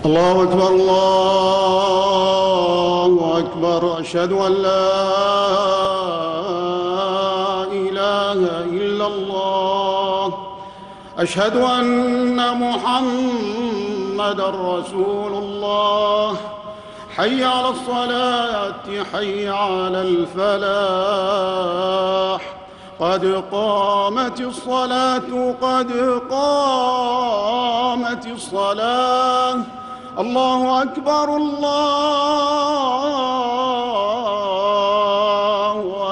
الله أكبر الله أكبر. أشهد أن لا إله إلا الله. أشهد أن محمدًا رسول الله. حي على الصلاة حي على الفلاح. قد قامت الصلاة قد قامت الصلاة. الله أكبر الله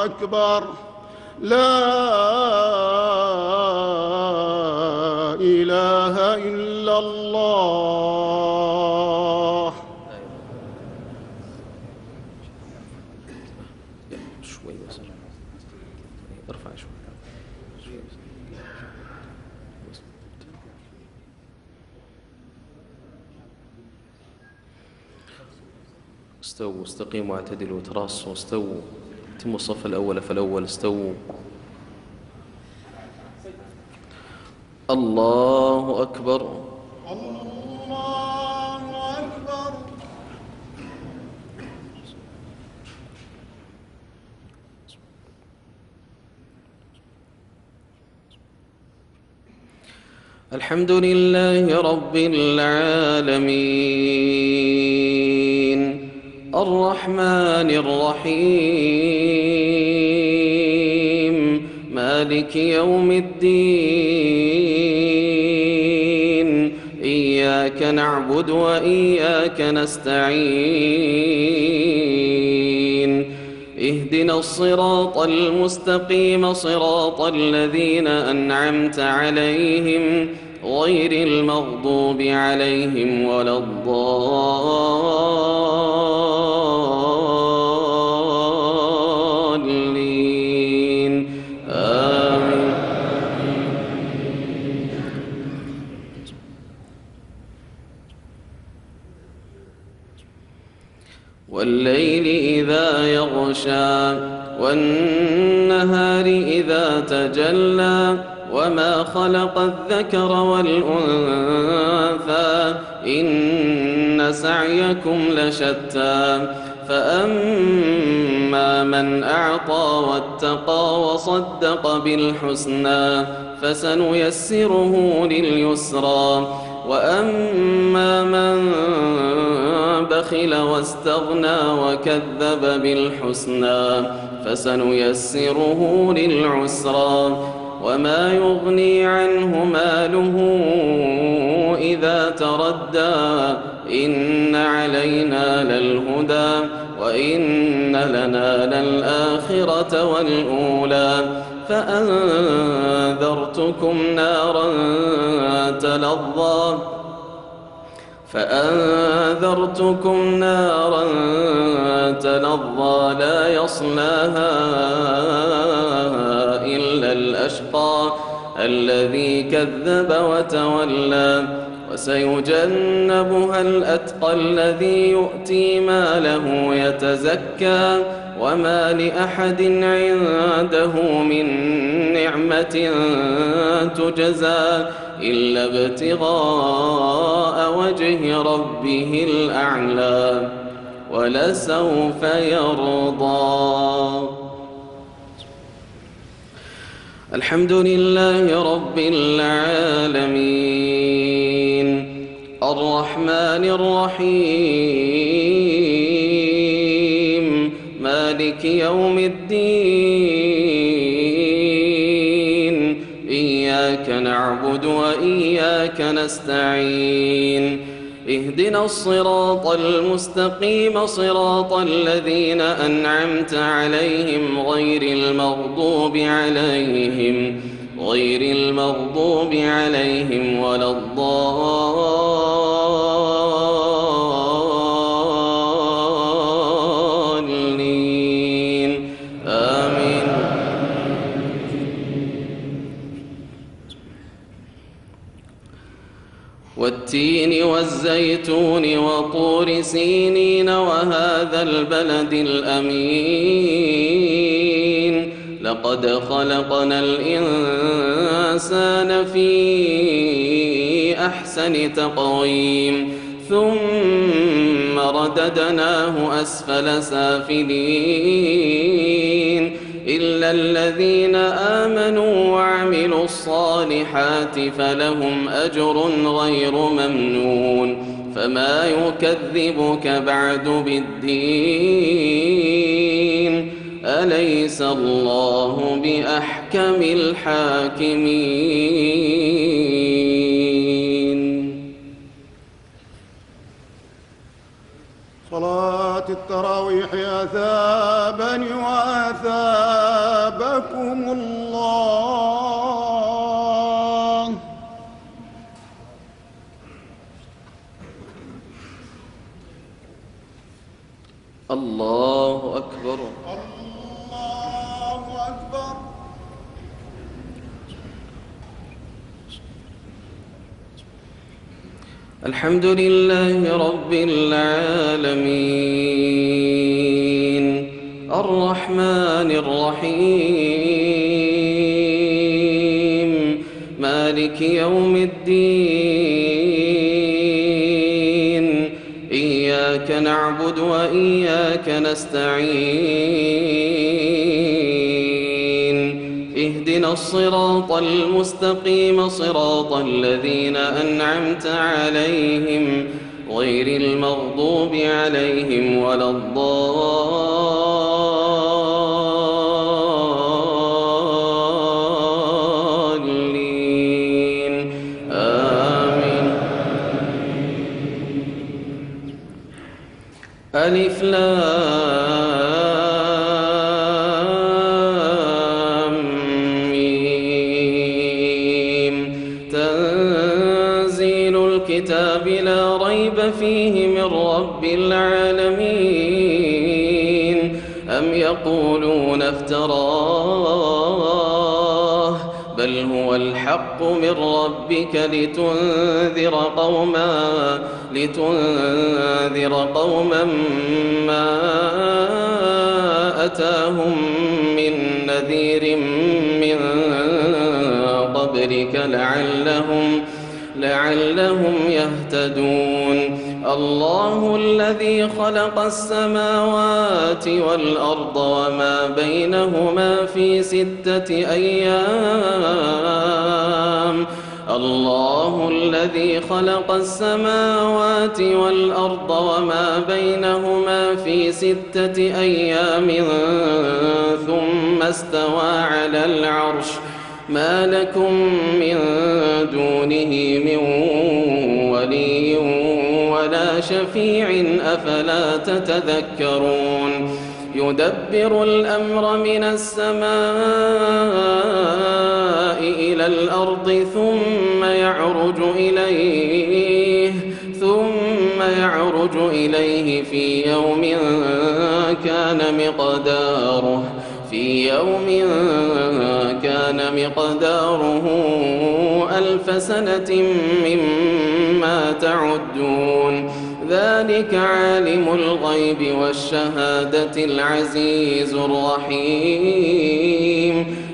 أكبر. لا إله إلا الله. شوي بس ارفع شوي. استووا استقيموا واعتدلوا وتراصوا. استووا تموا الصف الأول فالأول. استووا. الله أكبر الله أكبر. الحمد لله رب العالمين الرحمن الرحيم مالك يوم الدين. إياك نعبد وإياك نستعين. اهدنا الصراط المستقيم صراط الذين أنعمت عليهم غير المغضوب عليهم ولا الضالين. آمين. والليل إذا يغشى والنهار إذا تجلى وما خلق الذكر والأنثى إن سعيكم لشتى. فأما من أعطى واتقى وصدق بالحسنى فسنيسره لليسرى. وأما من بخل واستغنى وكذب بالحسنى فسنيسره للعسرى. وما يغني عنه ماله إذا تردى. إن علينا للهدى وإن لنا للآخرة والأولى. فأنذرتكم نارا تلظى لا يصلاها إلا الأشقى الذي كذب وتولى. وسيجنبها الأتقى الذي يؤتي ماله يتزكى. وما لأحد عنده من نعمة تجزى إلا ابتغاء وجه ربه الأعلى ولسوف يرضى. الحمد لله رب العالمين الرحمن الرحيم مالك يوم الدين. إياك نعبد وإياك نستعين. اهدنا الصراط المستقيم صراط الذين أنعمت عليهم غير المغضوب عليهم ولا الضالين. آمين. والتين والزيتون وطور سينين وهذا البلد الأمين. لقد خلقنا الإنسان في بأحسن تقويم ثم رددناه أسفل سافلين إلا الذين آمنوا وعملوا الصالحات فلهم أجر غير ممنون فما يكذبك بعد بالدين أليس الله بأحكم الحاكمين. صلاة التراويح أثابني وأثابكم الله. الله أكبر. الله أكبر. الحمد لله رب العالمين الرحمن الرحيم مالك يوم الدين إياك نعبد وإياك نستعين اهدنا الصراط المستقيم صراط الذين أنعمت عليهم غير المغضوب عليهم ولا الضالين آمين. ألف لام ميم تنزيل الكتاب لا ريب فيه من رب العالمين أم يقولون افتراه بل هو الحق من ربك لتنذر قوما ما أتاهم من نذير من قبلك لعلهم يهتدون. الله الذي خلق السماوات والأرض وما بينهما في 6 أيام. الله الذي خلق السماوات والأرض وما بينهما في 6 أيام ثم استوى على العرش ما لكم من دونه من ولي ولا شفيع أفلا تتذكرون. يدبر الأمر من السماء إلى الأرض ثم يعرج إليه في يوم كان مقداره 1000 سنة مما تعدون. ذلك عالم الغيب والشهادة العزيز الرحيم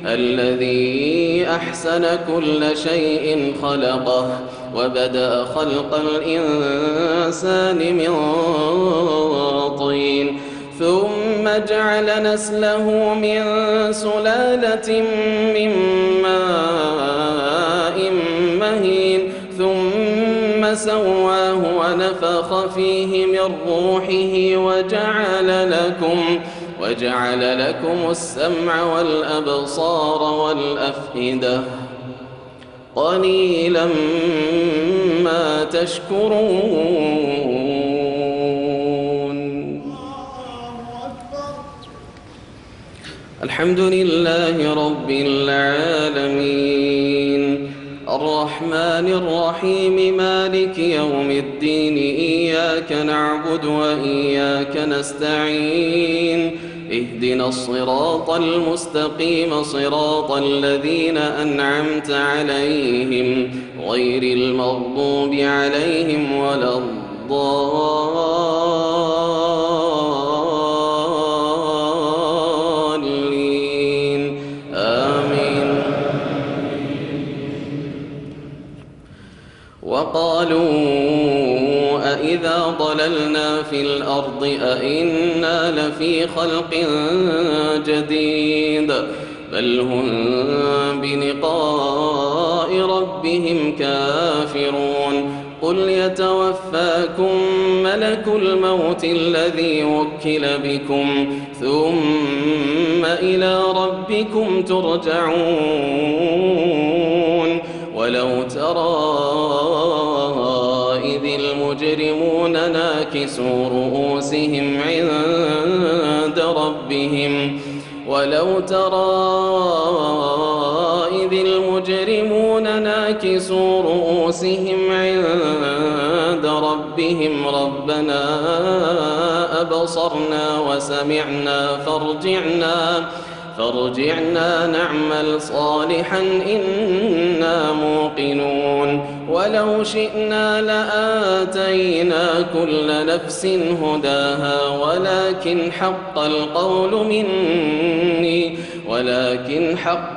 الذي أحسن كل شيء خلقه وبدأ خلق الإنسان من طين ثم جعل نسله من سلالة من ماء مهين ثم سواه ونفخ فيه من روحه وجعل لكم السمع والأبصار والأفئدة قليلا ما تشكرون. الحمد لله رب العالمين الرحمن الرحيم مالك يوم الدين إياك نعبد وإياك نستعين اهدنا الصراط المستقيم صراط الذين أنعمت عليهم غير المغضوب عليهم ولا الضالين آمين. وقالوا أإذا ضللنا في الأرض أإنا لفي خلق جديد بل هم بلقاء ربهم كافرون قل يتوفاكم ملك الموت الذي وكل بكم ثم إلى ربكم ترجعون ولو ترى إذ المجرمون ناكسوا رؤوسهم عند ربهم ولو ترى إذ المجرمون ناكسوا رؤوسهم عند ربهم ربنا أبصرنا وسمعنا فارجعنا نعمل صالحا إنا موقنون ولو شئنا لآتينا كل نفس هداها ولكن حق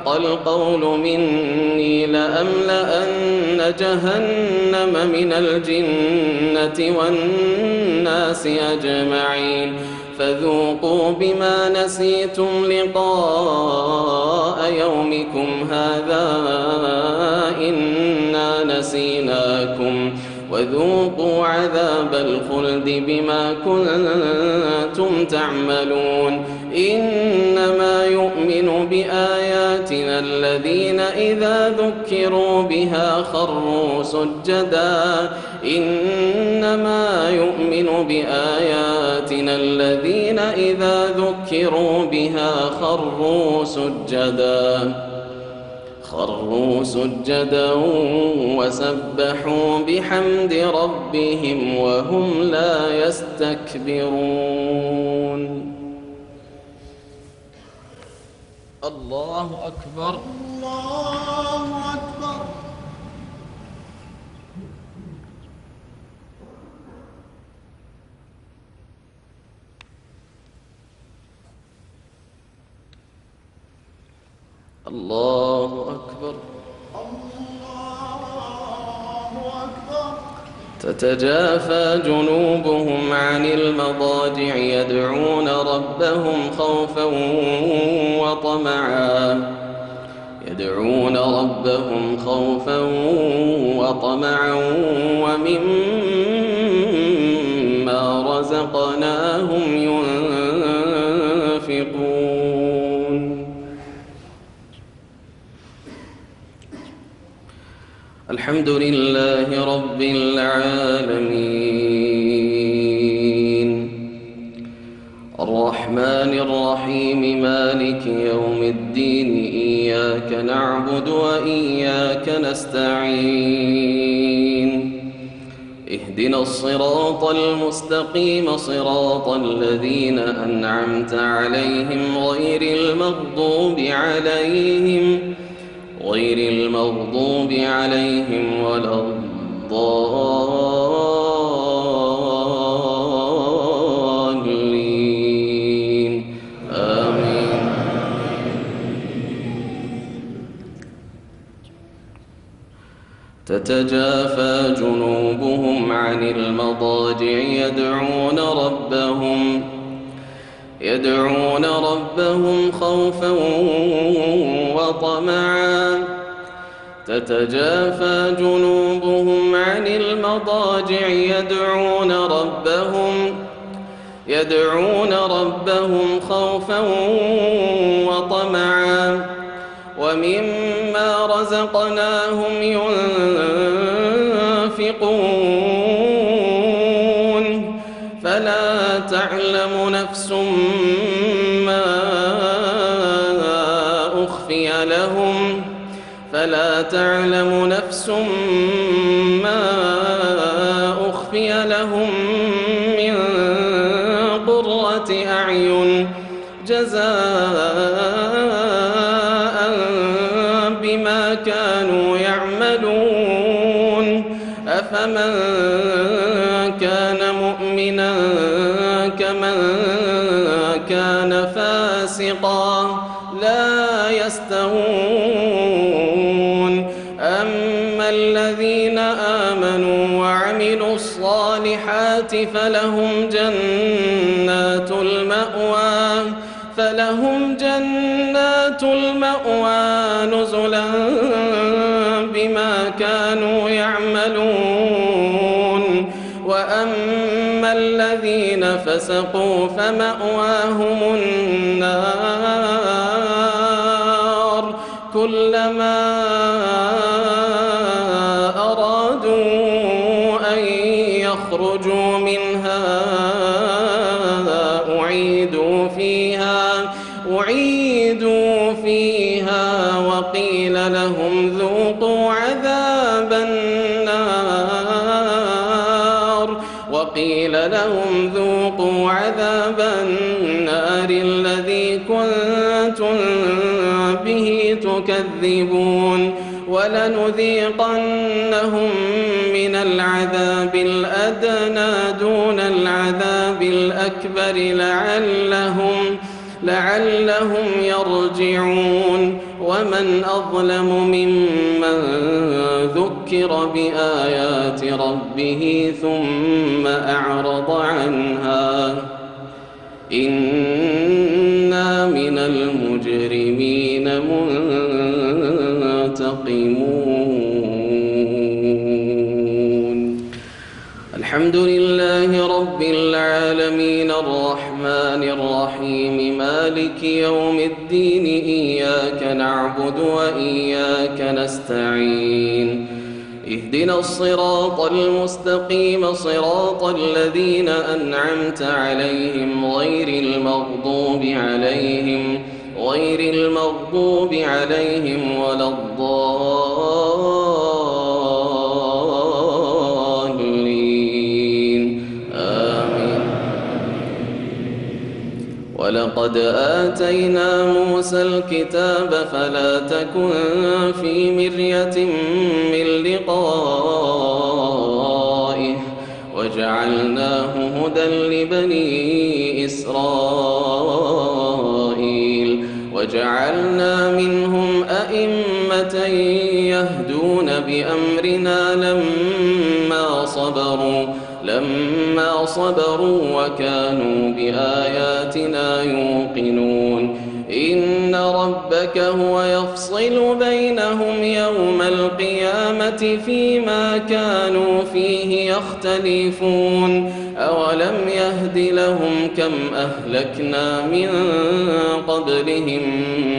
القول مني لأملأن جهنم من الجنة والناس أجمعين فذوقوا بما نسيتم لقاء يومكم هذا إنا نسيناكم وذوقوا عذاب الخلد بما كنتم تعملون إنما يؤمن بآياتنا الذين إذا ذكروا بها خروا سجدا وسبحوا بحمد ربهم وهم لا يستكبرون. الله أكبر. الله أكبر. الله أكبر. الله أكبر. تتجافى جنوبهم عن المضاجع يدعون ربهم خوفا وطمعا ومما رزقناهم ينفقون. الحمد لله رب العالمين الرحمن الرحيم مالك يوم الدين إياك نعبد وإياك نستعين اهدنا الصراط المستقيم صراط الذين أنعمت عليهم غير المغضوب عليهم ولا الضالين آمين. تتجافى جنوبهم عن المضاجع يدعون ربهم خوفا وطمعا. تتجافى جنوبهم عن المضاجع يدعون ربهم خوفا وطمعا ومما رزقناهم ينفقون. فلا تعلم نفس ما أخفي لهم من قرة أعين جزاء بما كانوا يعملون. أفمن كان مؤمنا كمن كان فاسقا لا يستوون. أما الذين آمنوا وعملوا الصالحات فلهم جنات المأوى نزلا بما كانوا يعملون. وأما الذين فسقوا فمأواهم النار كلما أرادوا أن يخرجوا منها أعيدوا فيها وقيل لهم ذوقوا عذاب النار الذي كنتم به تكذبون. ولنذيقنهم من العذاب الأدنى دون العذاب الأكبر لعلهم يرجعون. ومن أظلم ممن ذكر بآيات ربه ثم أعرض عنها إنا من المجرمين منتقمون. الحمد لله رب العالمين الرحمن الرحيم مالك يوم الدين إياك نعبد وإياك نستعين اهدنا الصراط المستقيم صراط الذين أنعمت عليهم غير المغضوب عليهم ولا الضالين آمين. ولقد آتينا موسى الكتاب فلا تكن في مرية من لقائه وجعلناه هدى لبني إسرائيل وجعلنا منهم أئمة يهدون بأمرنا لما صبروا وكانوا بآياتنا يوقنون. إن ربك هو يفصل بينهم يوم القيامة فيما كانوا فيه يختلفون. أولم يهد لهم كم أهلكنا من قبلهم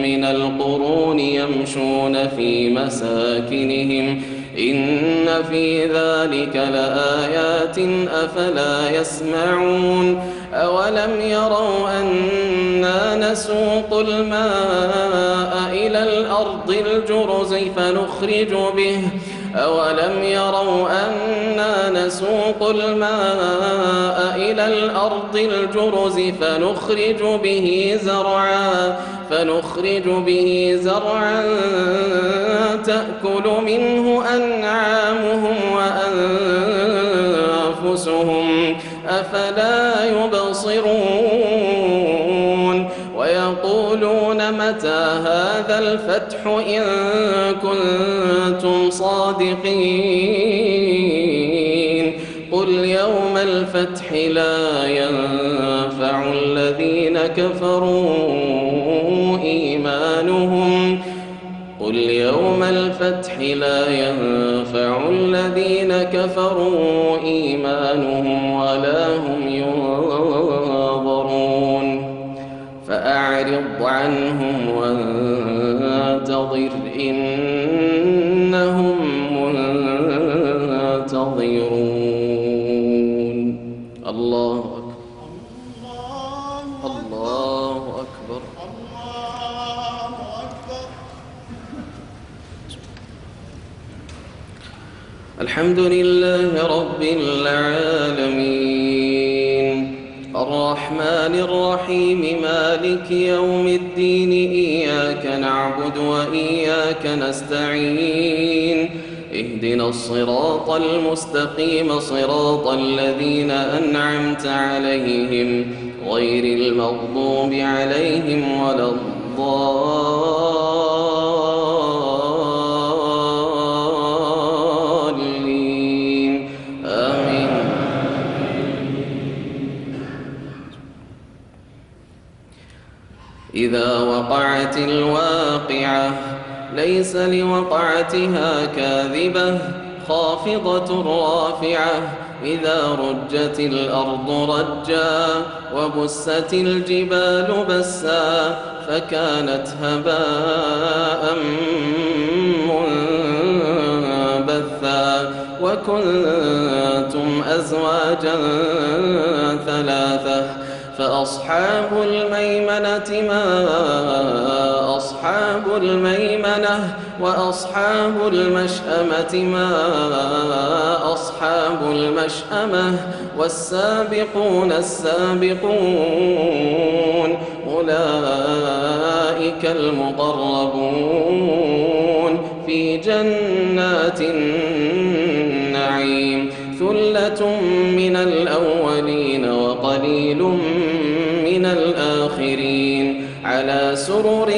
من القرون يمشون في مساكنهم إن في ذلك لآيات أفلا يسمعون. أولم يروا أنا نسوق الماء إلى الأرض الجرز فنخرج به زرعا تأكل منه أنعامهم وأنفسهم أفلا يبصرون. ويقولون متى هذا الفتح إن كنتم صادقين قل يوم الفتح لا ينفع الذين كفروا إيمانهم ولا هم ينظرون. فأعرض عنهم وانتظر إنهم منتظرون. الله أكبر الله أكبر. الحمد لله رب العالمين الرحمن الرحيم مالك يوم الدين إياك نعبد وإياك نستعين اهدنا الصراط المستقيم صراط الذين أنعمت عليهم غير المغضوب عليهم ولا الضالين إذا وقعت الواقعة ليس لوقعتها كاذبة خافضة رافعة إذا رجت الأرض رجا وبست الجبال بسا فكانت هباء منبثا وكنتم أزواجا ثلاثة فأصحاب الميمنة ما أصحاب الميمنة وأصحاب المشأمة ما أصحاب المشأمة والسابقون السابقون أولئك المقربون في جنات النعيم ثلة من الأولين وقليل من الآخرين على سرر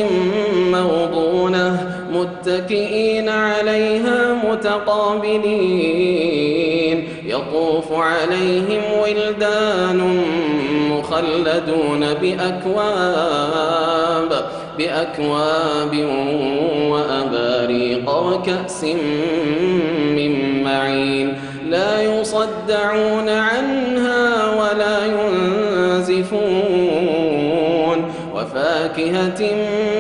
موضونة متكئين عليها متقابلين يطوف عليهم ولدان مخلدون بأكواب وأباريق وكأس من معين لا يصدعون عنها ولا ينزفون وفاكهة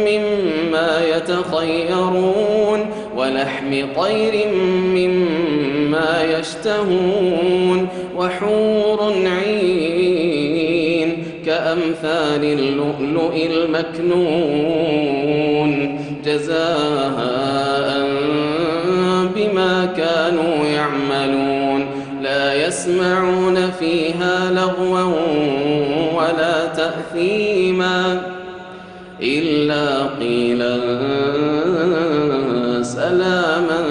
مما يتخيرون ولحم طير مما يشتهون وحور عين كأمثال اللؤلؤ المكنون جزاء بما كانوا يعملون لا يسمعون فيها لغوا ولا تأثيما إلا قيلا سلاما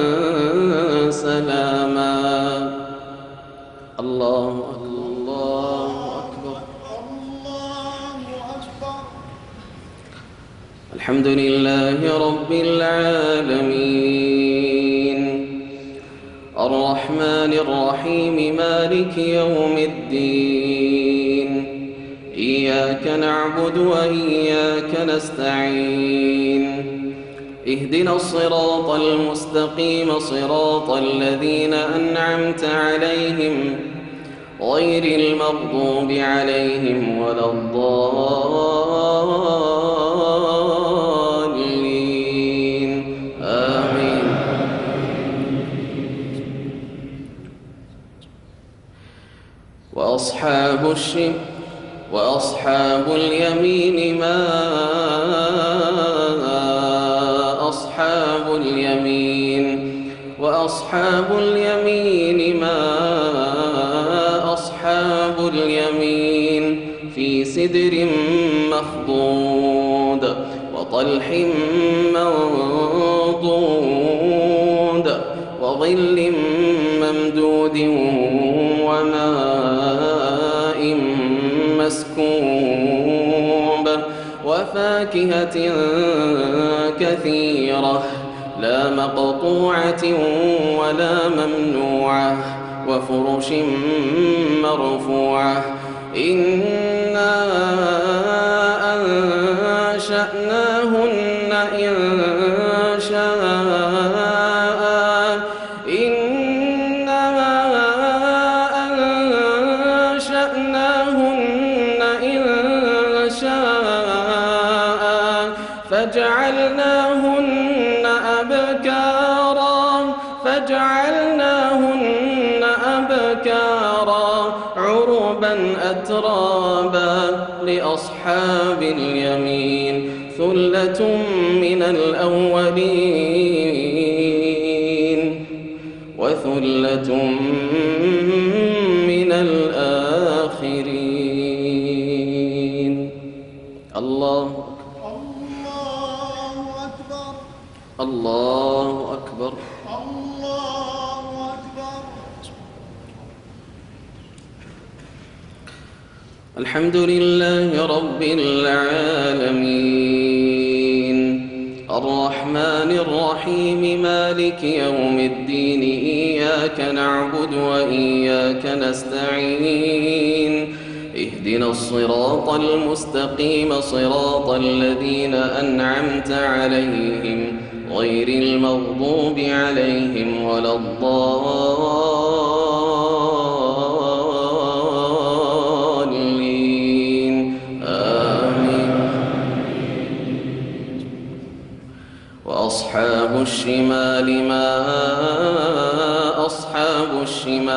سلاما الله أكبر الله أكبر. الحمد لله رب العالمين الرحمن الرحيم مالك يوم الدين إياك نعبد وإياك نستعين اهدنا الصراط المستقيم صراط الذين أنعمت عليهم غير المغضوب عليهم ولا الضالين آمين. وأصحاب اليمين ما أصحاب اليمين وأصحاب اليمين ما أصحاب اليمين في سدر مخضود وطلح منضود وظل ممدود وماء مسكوب وفاكهة كثيرة لا مقطوعة ولا ممنوعة وفرش مرفوعة إنا أنشأناهن إنشاء فجعلناهن أبكارا عربا أترابا لأصحاب اليمين ثلة من الأولين وثلة من الآخرين. الله أكبر. الله أكبر. الله أكبر. الحمد لله رب العالمين الرحمن الرحيم مالك يوم الدين إياك نعبد وإياك نستعين اهدنا الصراط المستقيم صراط الذين أنعمت عليهم غير المغضوب عليهم ولا الضالين آمين. وأصحاب الشمال ما أصحاب الشمال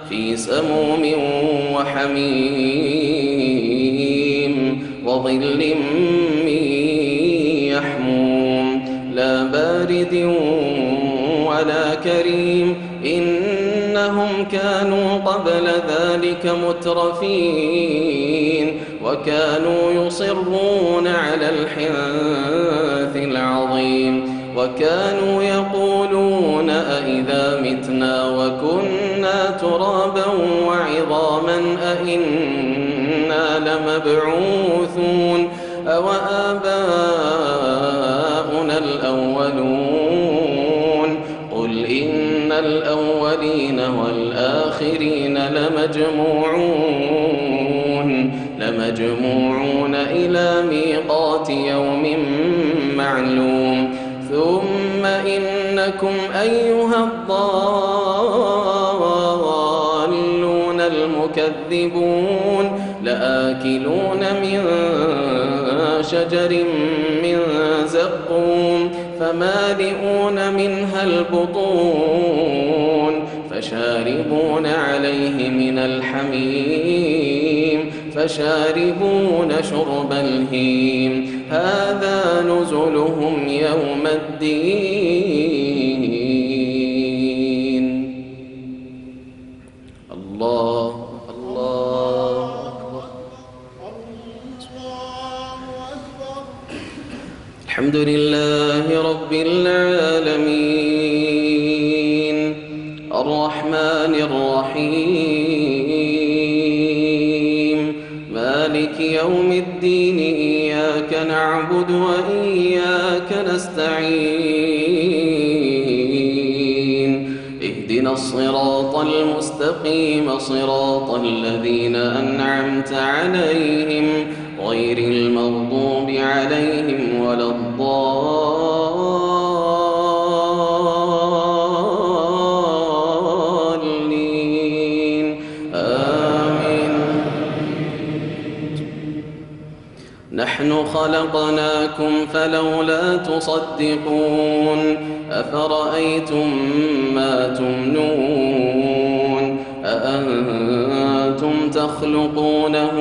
في سموم وحميم وظل من يحموم لا بارد ولا كريم إنهم كانوا قبل ذلك مترفين وكانوا يصرون على الحنث العظيم وكانوا يقولون أئذا متنا وكنا ترابا وعظاما أئنا لمبعوثون أوآباؤنا الأولون قل إن الأولين والآخرين لمجموعون إلى ميقات يوم معلوم ثم إنكم أيها الضالون المكذبون لآكلون من شجر من زقوم فمالئون منها البطون فشاربون عليه من الحميم فشاربون شرب الهيم هذا نزلهم يوم الدين. الله أكبر. الحمد لله رب العالمين الرحمن الرحيم مالك يوم الدين إياك نعبد وإياك نستعين اهدنا الصراط المستقيم صراط الذين أنعمت عليهم غير المغضوب عليهم ولا الضالين آمين. نحن خلقناكم فلولا تصدقون أفرأيتم ما تمنون أأنتم تخلقونه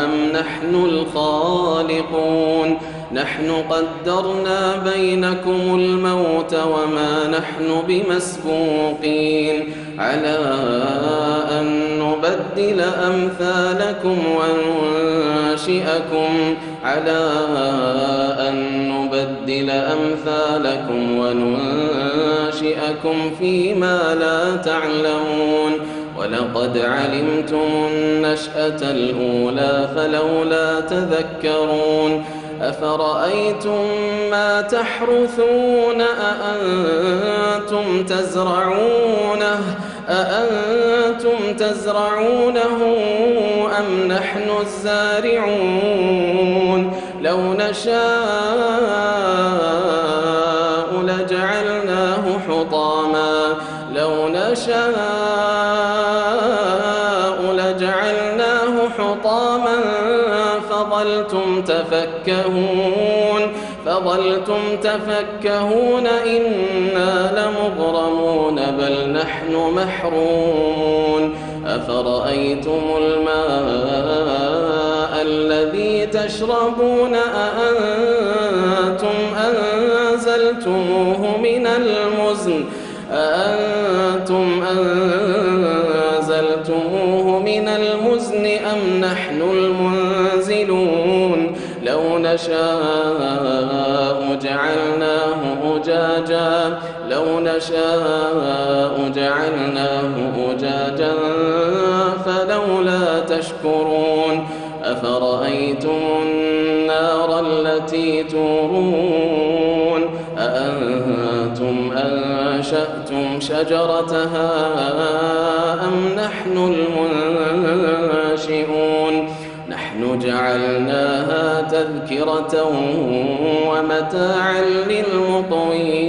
أم نحن الخالقون نحن قدرنا بينكم الموت وما نحن بمسبوقين على أن نبدل أمثالكم وننشئكم فيما لا تعلمون ولقد علمتم النشأة الأولى فلولا تذكرون أفرأيتم ما تحرثون أأنتم تزرعونه أم نحن الزارعون لو نشاء لجعلناه حطاما فظلتم تفكهون إنا لمغرمون بل نحن محرومون أفرأيتم الماء الذي تشربون أأنتم أنزلتموه من المزن أم نحن المنزلون لو نشاء جعلناه أجاجا فلولا تشكرون أفرأيتم النار التي تورون أأنتم أنشأتم شجرتها أم نحن المنشئون نحن جعلناها تذكرة ومتاعا للمقوين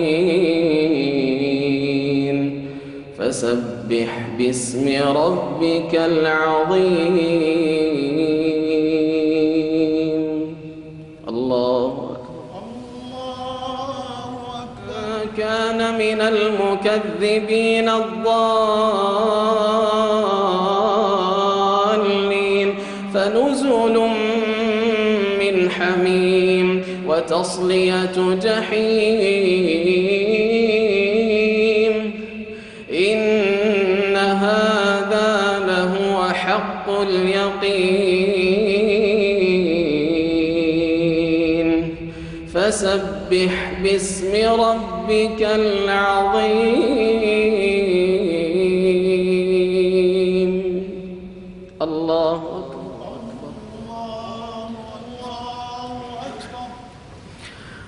فسبح باسم ربك العظيم. الله أكبر. كان من المكذبين الضالين فنزل من حميم وتصلية جحيم إن هذا لهو حق اليقين فسبح باسم ربك العظيم. الله أكبر.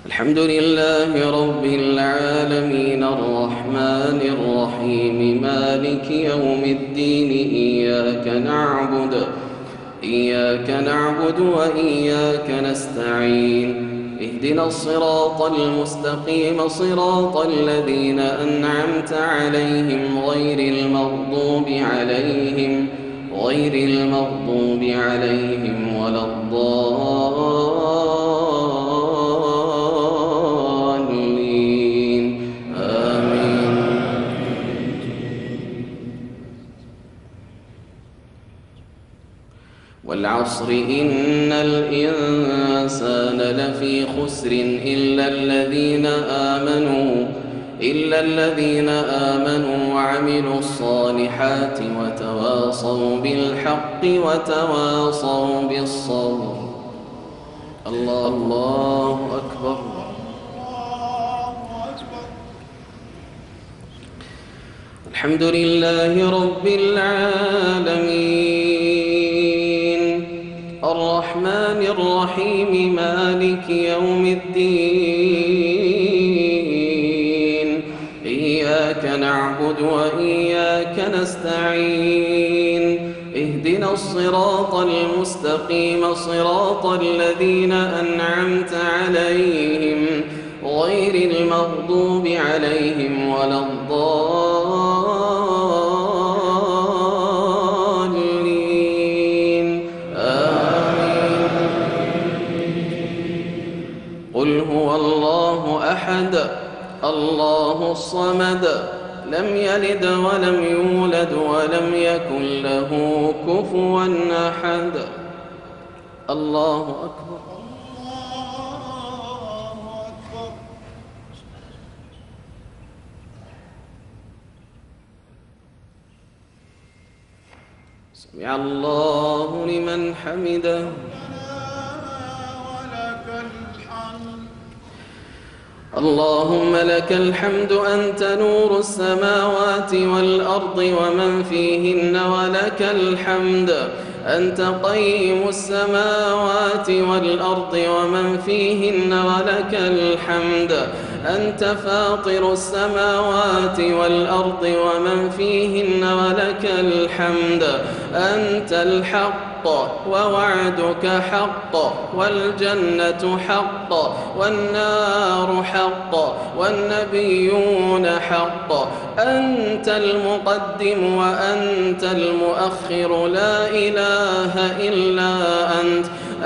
الحمد لله رب العالمين الرحمن الرحيم مالك يوم الدين إياك نعبد وإياك نستعين اهدنا الصراط المستقيم صراط الذين أنعمت عليهم غير المغضوب عليهم ولا الضالين آمين. والعصر إن الإنسان لفي خسر إلا الذين آمنوا وعملوا الصالحات وتواصوا بالحق وتواصوا بالصبر. الله أكبر. الحمد لله رب العالمين الرحمن الرحيم مالك يوم الدين إياك نعبد وإياك نستعين اهدنا الصراط المستقيم صراط الذين أنعمت عليهم غير المغضوب عليهم ولا الضالين آمين. قل هو الله أحد الله الصمد لم يلد ولم يولد ولم يكن له كفوا أحد. الله أكبر. سمع الله لمن حمده. اللهم لك الحمد أنت نور السماوات والأرض ومن فيهن ولك الحمد أنت قيم السماوات والأرض ومن فيهن ولك الحمد أنت فاطر السماوات والأرض ومن فيهن ولك الحمد أنت الحق ووعدك حق والجنة حق والنار حق والنبيون حق أنت المقدم وأنت المؤخر لا إله إلا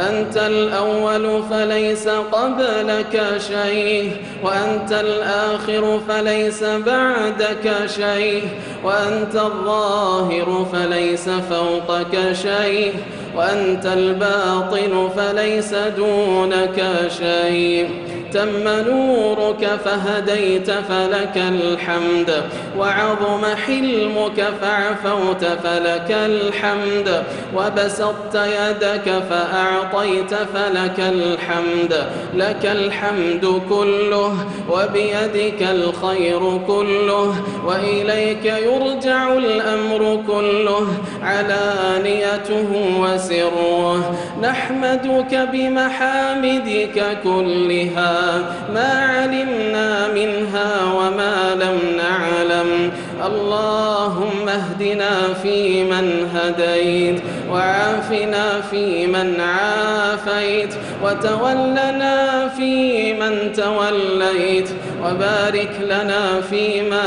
أنت الأول فليس قبلك شيء وأنت الآخر فليس بعدك شيء وأنت الظاهر فليس فوقك شيء وأنت الباطن فليس دونك شيء تم نورك فهديت فلك الحمد وعظم حلمك فعفوت فلك الحمد وبسطت يدك فأعطيت فلك الحمد لك الحمد كله وبيدك الخير كله وإليك يرجع الأمر كله علانيته وسره نحمدك بمحامدك كلها ما علمنا منها وما لم نعلم اللهم اهدنا فيمن هديت، وعافنا فيمن عافيت، وتولنا فيمن توليت، وبارك لنا فيما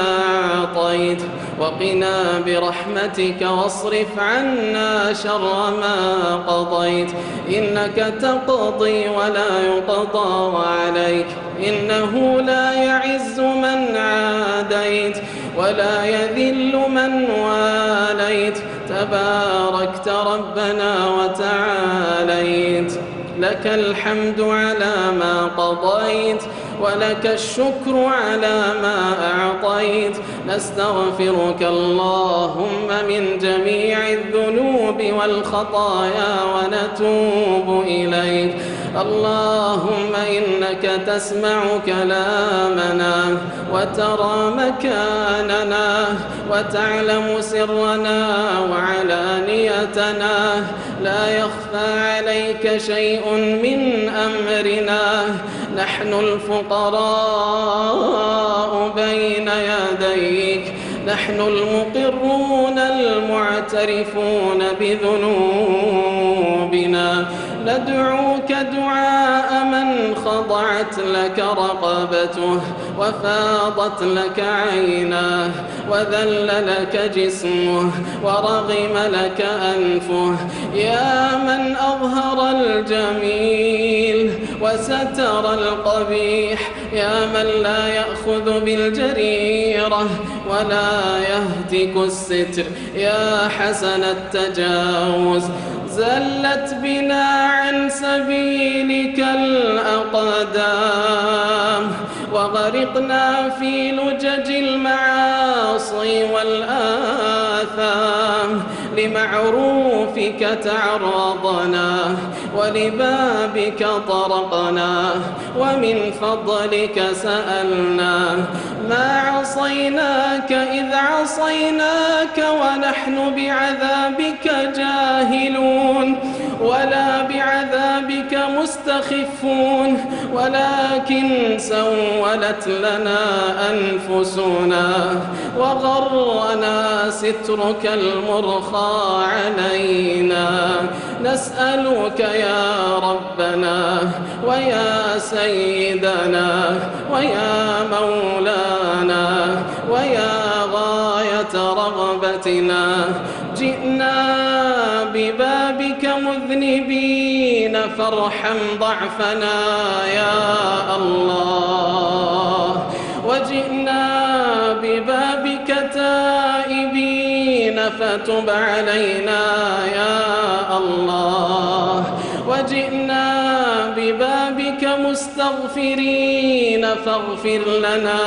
أعطيت، وقنا برحمتك واصرف عنا شر ما قضيت، إنك تقضي ولا يقضى عليك، إنه لا يعز من عاديت ولا يذل من واليت، تباركت ربنا وتعاليت، لك الحمد على ما قضيت، ولك الشكر على ما أعطيت، نستغفرك اللهم من جميع الذنوب والخطايا ونتوب إليك. اللهم إنك تسمع كلامنا وترى مكاننا وتعلم سرنا وعلانيتنا، لا يخفى عليك شيء من أمرنا، نحن الفقراء بين يديك، نحن المقرون المعترفون بذنوبنا، ندعوك دعاء من خضعت لك رقبته وفاضت لك عيناه وذل لك جسمه ورغم لك أنفه، يا من أظهر الجميل وستر القبيح، يا من لا يأخذ بالجريرة ولا يهتك الستر، يا حسن التجاوز، زلت بنا عن سبيلك الأقدام، وغرقنا في لجج المعاصي والآثام، لمعروفك تعرضنا ولبابك طرقنا، ومن فضلك سألنا، ما عصيناك إذ عصيناك ونحن بعذابك جاهلون، ولا بعذابك مستخفون، ولكن سولت لنا أنفسنا وغرنا سترك المرخى علينا، نسألك يا ربنا ويا سيدنا ويا مولانا ويا غاية رغبتنا، جئنا ببابك مذنبين فارحم ضعفنا يا الله، وجئنا ببابك تائبين فتب علينا يا الله، وجئنا ببابك مستغفرين فاغفر لنا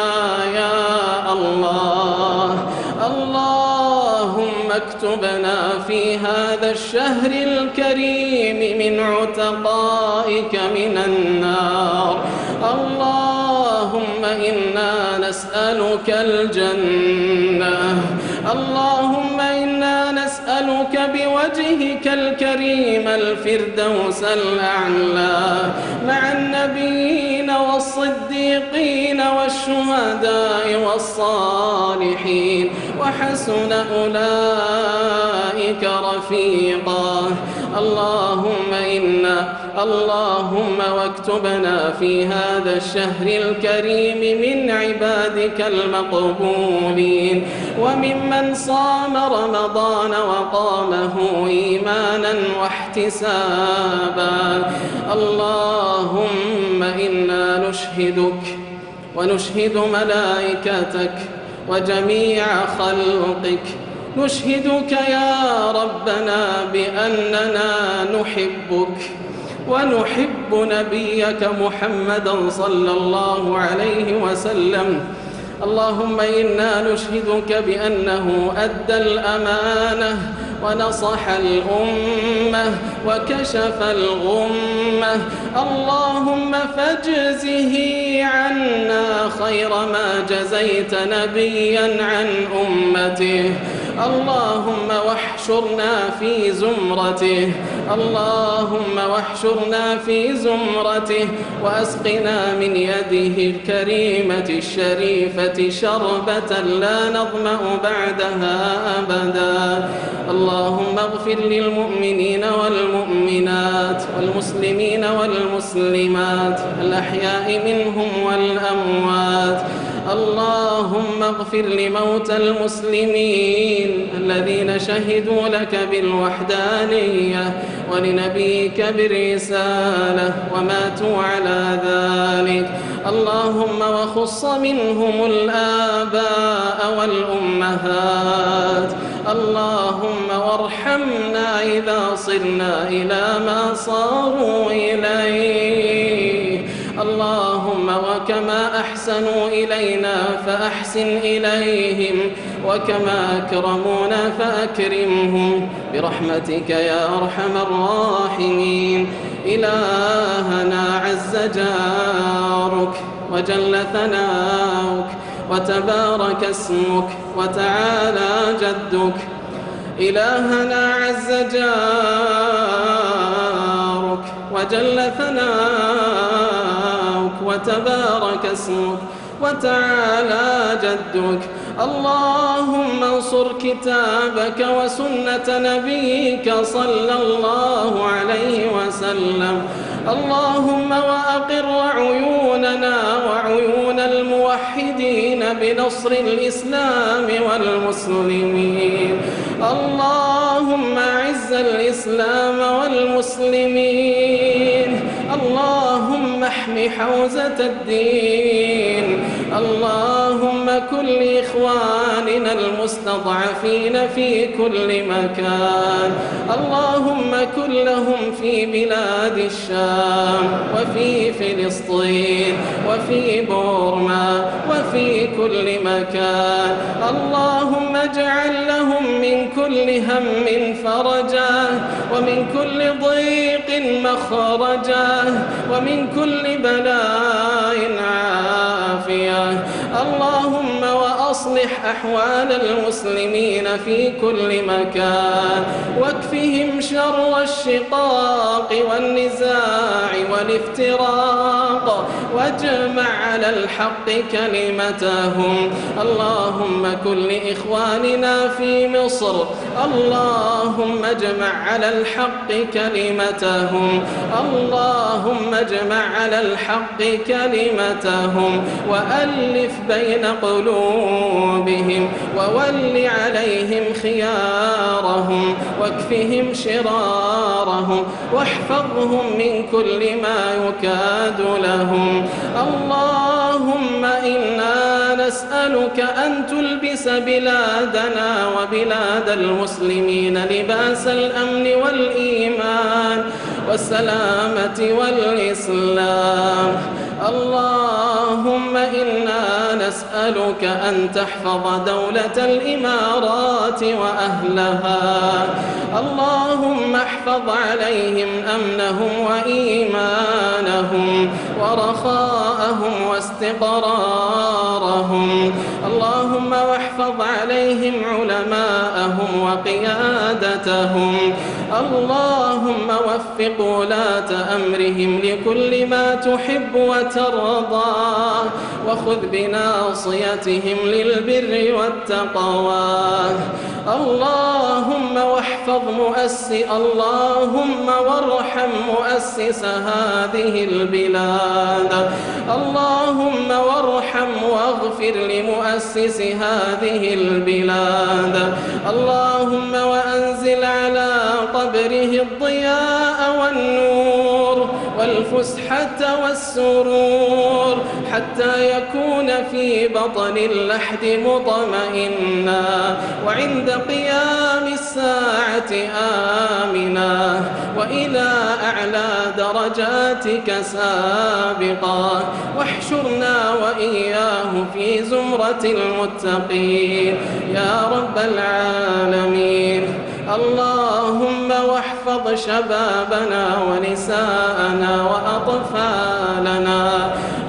يا الله. اللهم اكتبنا في هذا الشهر الكريم من عتقائك من النار. اللهم إنا نسألك الجنة، اللهم إنا نسألك بوجهك الكريم الفردوس الأعلى مع النبيين والصديقين والشهداء والصالحين، وحسن أولئك رفيقا. اللهم واكتبنا في هذا الشهر الكريم من عبادك المقبولين، وممن صام رمضان وقامه إيمانا واحتسابا. اللهم إنا نشهدك ونشهد ملائكتك وجميع خلقك، نشهدك يا ربنا بأننا نحبك ونحب نبيك محمدا صلى الله عليه وسلم. اللهم إنا نشهدك بأنه أدى الأمانة ونصح الأمة وكشف الغمة. اللهم فاجزه عنا خير ما جزيت نبيا عن أمته. اللهم واحشرنا في زمرته، اللهم واحشرنا في زمرته، وأسقنا من يده الكريمة الشريفة شربة لا نظمأ بعدها أبدا. اللهم اغفر للمؤمنين والمؤمنات والمسلمين والمسلمات الأحياء منهم والأموات. اللهم اغفر لموتى المسلمين الذين شهدوا لك بالوحدانية ولنبيك بالرسالة وماتوا على ذلك. اللهم وخص منهم الآباء والأمهات. اللهم وارحمنا إذا صرنا إلى ما صاروا إليه. اللهم وكما أحسنوا إلينا فأحسن إليهم، وكما أكرمونا فأكرمهم برحمتك يا أرحم الراحمين. إلهنا عز جارك وجل ثناؤك وتبارك اسمك وتعالى جدك. إلهنا عز جارك وجل ثناؤك وتبارك اسمك وتعالى جدك. اللهم انصر كتابك وسنة نبيك صلى الله عليه وسلم. اللهم وأقر عيوننا وعيون الموحدين بنصر الإسلام والمسلمين. اللهم أعز الإسلام والمسلمين. اللهم احم حوزة الدين. اللهم كن لإخواننا المستضعفين في كل مكان. اللهم كن لهم في بلاد الشام وفي فلسطين وفي بورما وفي كل مكان. اللهم اجعل لهم من كل هم فرجا، ومن كل ضيق مخرجا، ومن كل بلاء عافية. اللهم وأصلح أحوال المسلمين في كل مكان، واكفهم شر الشقاق والنزاع والافتراق، واجمع على الحق كلمتهم. اللهم كن لإخواننا في مصر. اللهم اجمع على الحق كلمتهم. اللهم اجمع على الحق كلمتهم، وألف بين قلوبهم، وول عليهم خيارهم، واكفهم شرارهم، واحفظهم من كل ما يكاد لهم. اللهم إنا نسألك أن تلبس بلادنا وبلاد المسلمين لباس الأمن والإيمان والسلامة والإسلام. اللهم إنا نسألك أن تحفظ دولة الإمارات وأهلها. اللهم احفظ عليهم أمنهم وإيمانهم ورخاءهم واستقرارهم. اللهم واحفظ عليهم علماءهم وقيادتهم. اللهم وفق ولاة أمرهم لكل ما تحب وترضى، وخذ بناصيتهم للبر والتقوى. اللهم اللهم وارحم مؤسس هذه البلاد. اللهم وارحم واغفر لمؤسس هذه البلاد. اللهم وأنزل على قبره الضياء والنور والفسحة والسرور، حتى يكون في بطن اللحد مطمئنا، وعند قيام الساعة آمنا، وإلى أعلى درجاتك سابقا. واحشرنا وإياه في زمرة المتقين يا رب العالمين. اللهم واحفظ شبابنا ونساءنا وأطفالنا.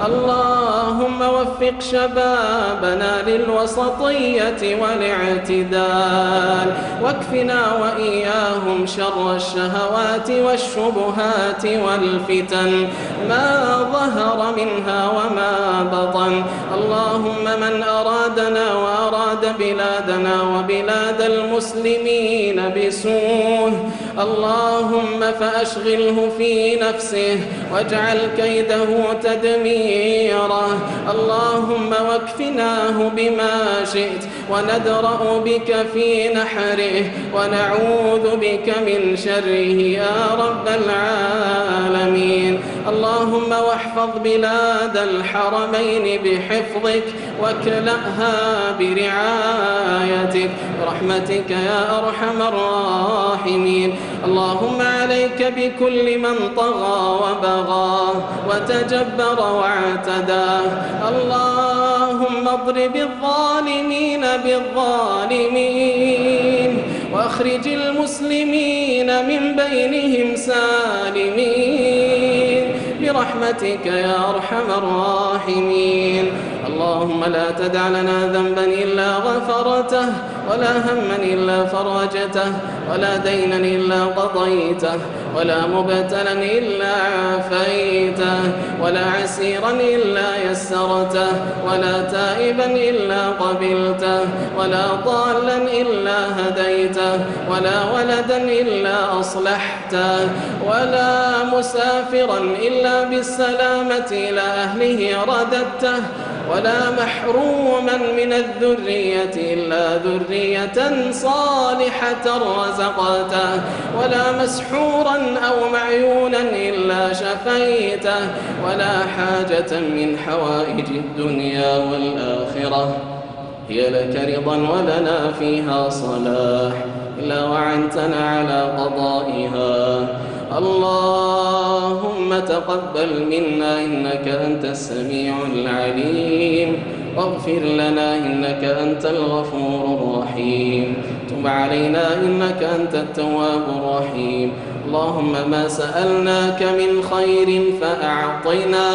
اللهم ووفق شبابنا للوسطية والاعتدال، واكفنا وإياهم شر الشهوات والشبهات والفتن ما ظهر منها وما بطن. اللهم من أرادنا وأراد بلادنا وبلاد المسلمين بسوء اللهم فأشغله في نفسه واجعل كيده تدميره. اللهم واكفناه بما شئت وندرأ بك في نحره ونعوذ بك من شره يا رب العالمين. اللهم واحفظ بلاد الحرمين بحفظك واكلأها برعايتك برحمتك يا أرحم الراحمين. اللهم عليك بكل من طغى وبغى وتجبر واعتدى. اللهم اضرب الظالمين بالظالمين واخرج المسلمين من بينهم سالمين برحمتك يا أرحم الراحمين. اللهم لا تدع لنا ذنبا إلا غفرته ولا هما إلا فرجته ولا دينا إلا قضيته ولا مبتلا إلا عافيته ولا عسيرا إلا يسرته ولا تائبا إلا قبلته ولا ضالا إلا هديته ولا ولدا إلا أصلحته ولا مسافرا إلا بالسلامة إلى أهله رددته ولا محروما من الذرية إلا ذرية صالحة رزقته ولا مسحورا أو معيونا إلا شفيته ولا حاجة من حوائج الدنيا والآخرة هي لك رضا ولنا فيها صلاح إلا وعنتنا على قضائها. اللهم تقبل منا إنك أنت السميع العليم واغفر لنا إنك أنت الغفور الرحيم. تب علينا إنك أنت التواب الرحيم. اللهم ما سألناك من خير فأعطنا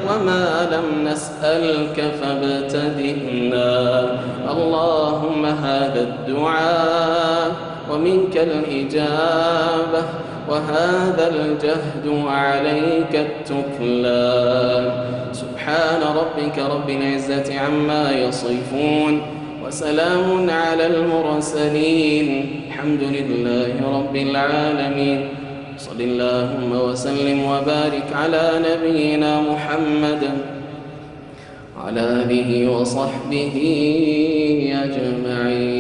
وما لم نسألك فابتدئنا. اللهم هذا الدعاء ومنك الإجابة وهذا الجهد وعليك التكلان. سبحان ربك رب العزة عما يصفون وسلام على المرسلين الحمد لله رب العالمين. صل اللهم وسلم وبارك على نبينا محمد وعلى آله وصحبه أجمعين.